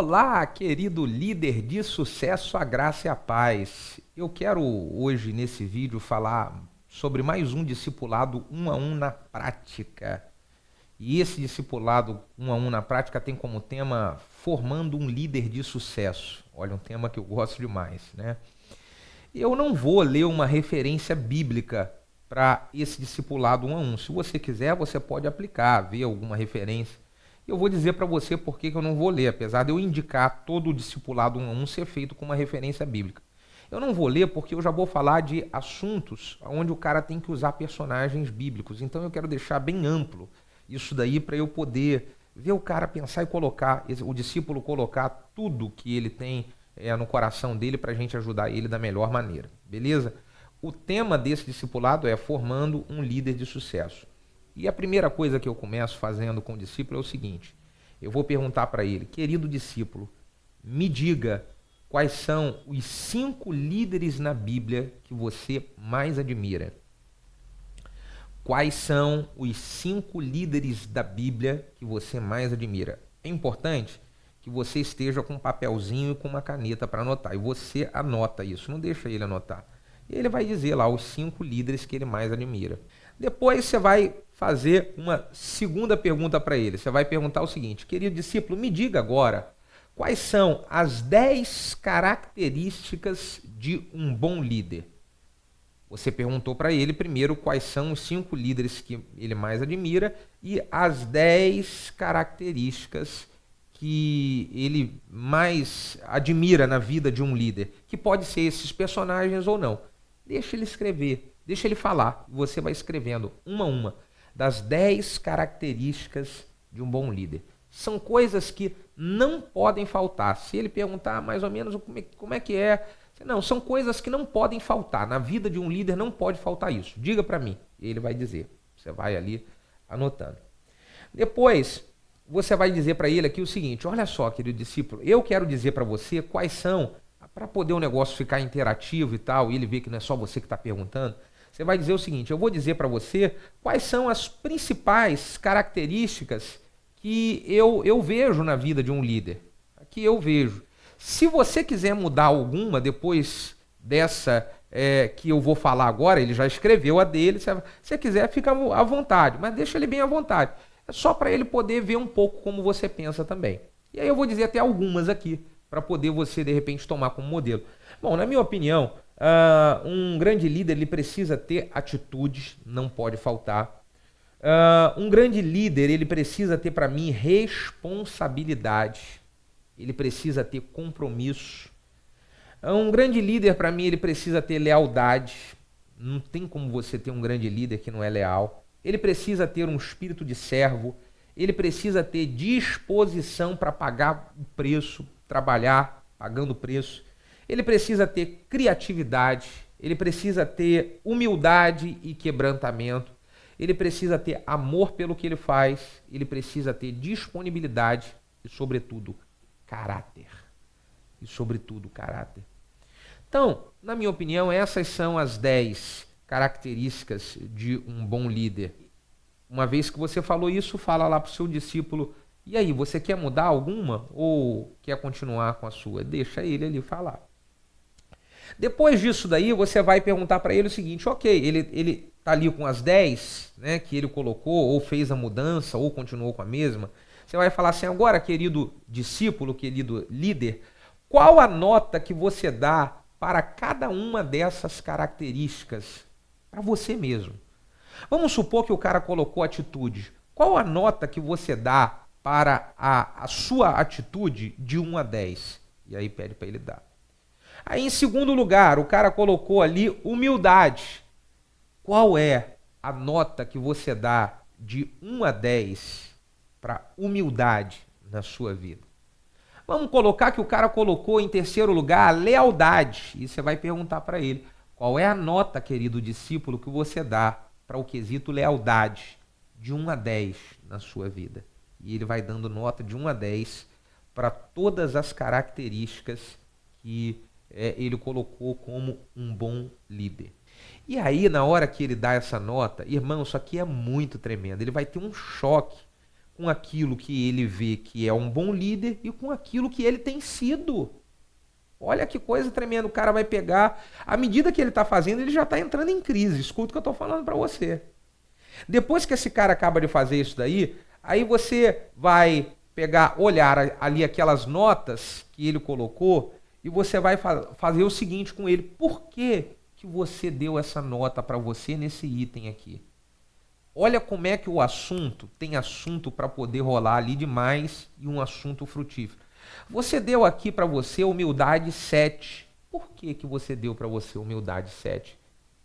Olá, querido líder de sucesso, a graça e a paz. Eu quero hoje, nesse vídeo, falar sobre mais um discipulado um a um na prática. E esse discipulado um a um na prática tem como tema formando um líder de sucesso. Olha, um tema que eu gosto demais, né? Eu não vou ler uma referência bíblica para esse discipulado um a um. Se você quiser, você pode aplicar, ver alguma referência. Eu vou dizer para você por que eu não vou ler, apesar de eu indicar todo o discipulado um a um ser feito com uma referência bíblica. Eu não vou ler porque eu já vou falar de assuntos onde o cara tem que usar personagens bíblicos. Então eu quero deixar bem amplo isso daí para eu poder ver o cara pensar e colocar, o discípulo colocar tudo que ele tem no coração dele para a gente ajudar ele da melhor maneira. Beleza? O tema desse discipulado é formando um líder de sucesso. E a primeira coisa que eu começo fazendo com o discípulo é o seguinte: eu vou perguntar para ele, querido discípulo, me diga quais são os 5 líderes na Bíblia que você mais admira. Quais são os 5 líderes da Bíblia que você mais admira? É importante que você esteja com um papelzinho e com uma caneta para anotar. E você anota isso, não deixa ele anotar. Ele vai dizer lá os 5 líderes que ele mais admira. Depois você vai fazer uma segunda pergunta para ele. Você vai perguntar o seguinte: querido discípulo, me diga agora quais são as 10 características de um bom líder. Você perguntou para ele primeiro quais são os 5 líderes que ele mais admira e as 10 características que ele mais admira na vida de um líder, que pode ser esses personagens ou não. Deixa ele escrever, deixa ele falar. Você vai escrevendo uma a uma das 10 características de um bom líder. São coisas que não podem faltar. Se ele perguntar mais ou menos como é que é, não, são coisas que não podem faltar. Na vida de um líder não pode faltar isso. Diga para mim. Ele vai dizer. Você vai ali anotando. Depois, você vai dizer para ele aqui o seguinte: olha só, querido discípulo, eu quero dizer para você quais são, para poder o negócio ficar interativo e tal, e ele ver que não é só você que está perguntando, você vai dizer o seguinte: eu vou dizer para você quais são as principais características que eu vejo na vida de um líder. Que eu vejo. Se você quiser mudar alguma depois dessa que eu vou falar agora, ele já escreveu a dele, se você quiser, fica à vontade, mas deixa ele bem à vontade. É só para ele poder ver um pouco como você pensa também. E aí eu vou dizer até algumas aqui, para poder você, de repente, tomar como modelo. Bom, na minha opinião, um grande líder ele precisa ter atitudes, não pode faltar. Um grande líder ele precisa ter, para mim, responsabilidade. Ele precisa ter compromisso. Um grande líder, para mim, ele precisa ter lealdade. Não tem como você ter um grande líder que não é leal. Ele precisa ter um espírito de servo. Ele precisa ter disposição para pagar o preço, trabalhar pagando o preço. Ele precisa ter criatividade. Ele precisa ter humildade e quebrantamento. Ele precisa ter amor pelo que ele faz. Ele precisa ter disponibilidade e, sobretudo, caráter. E, sobretudo, caráter. Então, na minha opinião, essas são as 10 características de um bom líder. Uma vez que você falou isso, fala lá para o seu discípulo: e aí, você quer mudar alguma ou quer continuar com a sua? Deixa ele ali falar. Depois disso daí, você vai perguntar para ele o seguinte: ok, ele está ali com as 10, né, que ele colocou, ou fez a mudança, ou continuou com a mesma. Você vai falar assim: agora, querido discípulo, querido líder, qual a nota que você dá para cada uma dessas características para você mesmo? Vamos supor que o cara colocou atitude. Qual a nota que você dá para a sua atitude de 1 a 10? E aí pede para ele dar. Aí, em segundo lugar, o cara colocou ali humildade. Qual é a nota que você dá de 1 a 10 para humildade na sua vida? Vamos colocar que o cara colocou em terceiro lugar a lealdade. E você vai perguntar para ele: qual é a nota, querido discípulo, que você dá para o quesito lealdade de 1 a 10 na sua vida? E ele vai dando nota de 1 a 10 para todas as características que ele colocou como um bom líder. E aí, na hora que ele dá essa nota, irmão, isso aqui é muito tremendo. Ele vai ter um choque com aquilo que ele vê que é um bom líder e com aquilo que ele tem sido. Olha que coisa tremenda, o cara vai pegar, à medida que ele está fazendo, ele já está entrando em crise, escuta o que eu estou falando para você. Depois que esse cara acaba de fazer isso daí, aí você vai pegar, olhar ali aquelas notas que ele colocou e você vai fazer o seguinte com ele, por que você deu essa nota para você nesse item aqui? Olha como é que o assunto, tem assunto para poder rolar ali demais e um assunto frutífero. Você deu aqui para você humildade 7. Por que você deu para você humildade 7?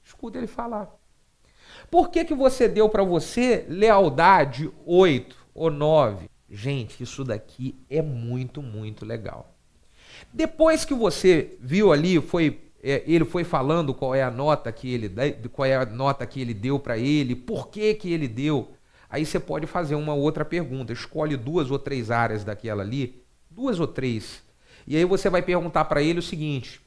Escuta ele falar. Por que você deu para você lealdade 8 ou 9? Gente, isso daqui é muito, muito legal. Depois que você viu ali, ele foi falando qual é a nota que ele deu para ele, por que ele deu. Aí você pode fazer uma outra pergunta. Escolhe 2 ou 3 áreas daquela ali, 2 ou 3. E aí você vai perguntar para ele o seguinte: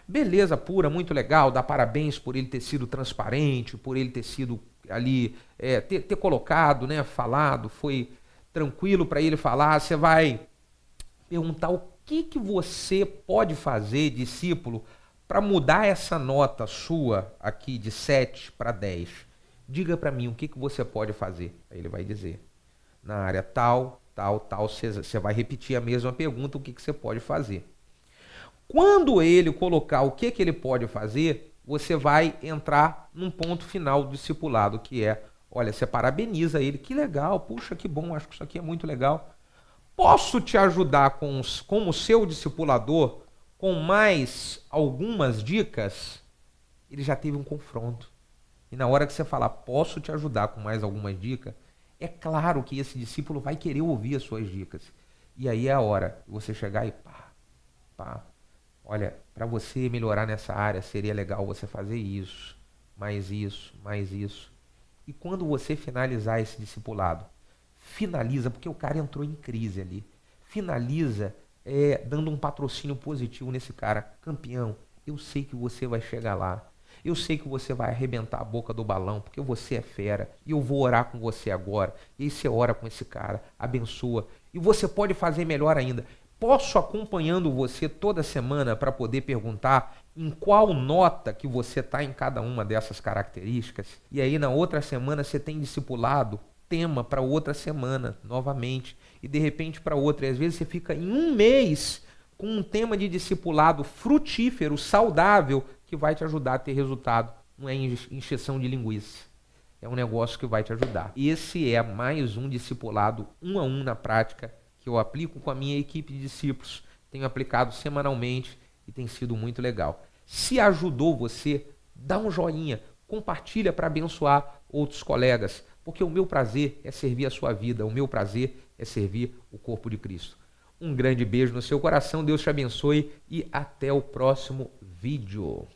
beleza pura, muito legal, dá parabéns por ele ter sido transparente, por ele ter sido ali, ter colocado, né, falado, foi tranquilo para ele falar. Você vai perguntar o que você pode fazer, discípulo, para mudar essa nota sua aqui de 7 para 10. Diga para mim o que você pode fazer. Aí ele vai dizer, na área tal, você vai repetir a mesma pergunta, o que você pode fazer. Quando ele colocar o que ele pode fazer, você vai entrar num ponto final do discipulado, que é, olha, você parabeniza ele, que legal, puxa, que bom, acho que isso aqui é muito legal. Posso te ajudar como seu discipulador com mais algumas dicas? Ele já teve um confronto. E na hora que você falar, posso te ajudar com mais algumas dicas, é claro que esse discípulo vai querer ouvir as suas dicas. E aí é a hora de você chegar e olha, para você melhorar nessa área, seria legal você fazer isso, mais isso, mais isso. E quando você finalizar esse discipulado, finaliza, porque o cara entrou em crise ali, finaliza dando um patrocínio positivo nesse cara. Campeão, eu sei que você vai chegar lá, eu sei que você vai arrebentar a boca do balão, porque você é fera, e eu vou orar com você agora. E aí você ora com esse cara, abençoa, e você pode fazer melhor ainda. Posso acompanhando você toda semana para poder perguntar em qual nota que você está em cada uma dessas características? E aí na outra semana você tem discipulado, tema para outra semana novamente, e de repente para outra. E às vezes você fica em um mês com um tema de discipulado frutífero, saudável, que vai te ajudar a ter resultado. Não é encheção de linguiça. É um negócio que vai te ajudar. Esse é mais um discipulado 1 a 1 na prática, que eu aplico com a minha equipe de discípulos. Tenho aplicado semanalmente e tem sido muito legal. Se ajudou você, dá um joinha, compartilha para abençoar outros colegas, porque o meu prazer é servir a sua vida, o meu prazer é servir o corpo de Cristo. Um grande beijo no seu coração, Deus te abençoe e até o próximo vídeo.